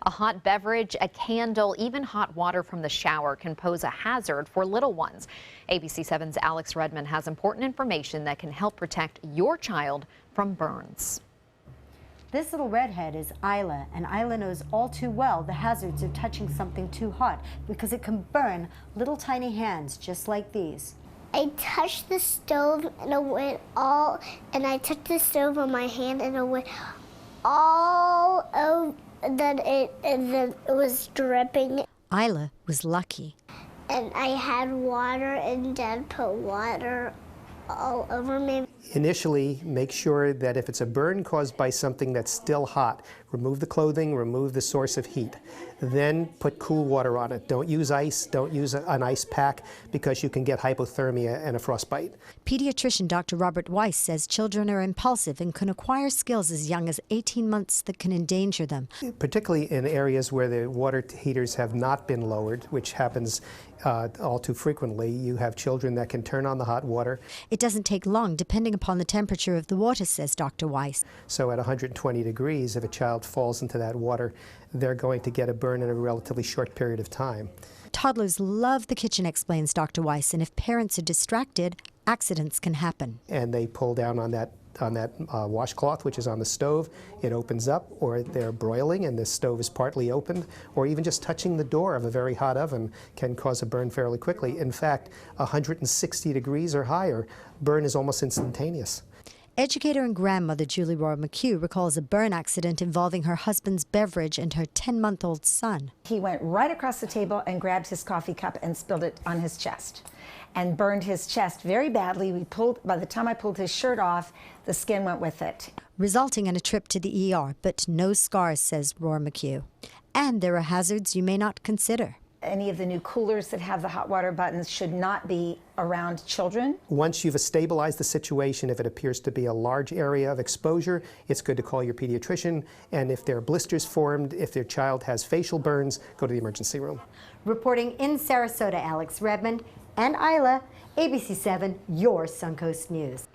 A hot beverage, a candle, even hot water from the shower can pose a hazard for little ones. ABC 7's Alex Redmond has important information that can help protect your child from burns. This little redhead is Isla, and Isla knows all too well the hazards of touching something too hot because it can burn little tiny hands just like these. I touched the stove and it went all, and I touched the stove on my hand and it went all over, then it was dripping. Isla was lucky. And I had water and Dad put water all over me. Initially, make sure that if it's a burn caused by something that's still hot, remove the clothing, remove the source of heat. Then put cool water on it. Don't use ice, don't use an ice pack because you can get hypothermia and a frostbite. Pediatrician Dr. Robert Weiss says children are impulsive and can acquire skills as young as 18 months that can endanger them. Particularly in areas where the water heaters have not been lowered, which happens all too frequently. You have children that can turn on the hot water. It doesn't take long depending upon the temperature of the water, says Dr. Weiss. So at 120 degrees, if a child falls into that water, they're going to get a burn in a relatively short period of time. Toddlers love the kitchen, explains Dr. Weiss, and if parents are distracted, accidents can happen. And they pull down on that washcloth, which is on the stove. It opens up, or they're broiling and the stove is partly opened, or even just touching the door of a very hot oven can cause a burn fairly quickly. In fact, 160 degrees or higher, burn is almost instantaneous. Educator and grandmother Julie Rohr McHugh recalls a burn accident involving her husband's beverage and her 10-month-old son. He went right across the table and grabbed his coffee cup and spilled it on his chest and burned his chest very badly. By the time I pulled his shirt off, the skin went with it. Resulting in a trip to the ER, but no scars, says Rohr McHugh. And there are hazards you may not consider. Any of the new coolers that have the hot water buttons should not be around children. Once you've stabilized the situation, if it appears to be a large area of exposure, it's good to call your pediatrician. And if there are blisters formed, if their child has facial burns, go to the emergency room. Reporting in Sarasota, Alex Redmond and Isla, ABC 7, your Suncoast News.